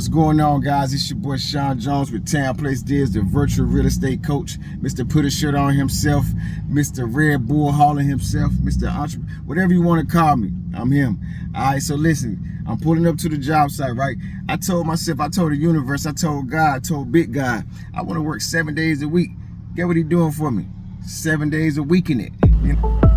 What's going on, guys? It's your boy Sean Jones with Town Place Deals, the virtual real estate coach, Mr. Put a Shirt on himself, Mr. Red Bull hauling himself, Mr. Entrepreneur, whatever you want to call me, I'm him. All right, so listen, I'm pulling up to the job site, right? I told myself, I told the universe, I told God, I told Big God, I want to work 7 days a week. Get what he doing for me? 7 days a week in it. You know?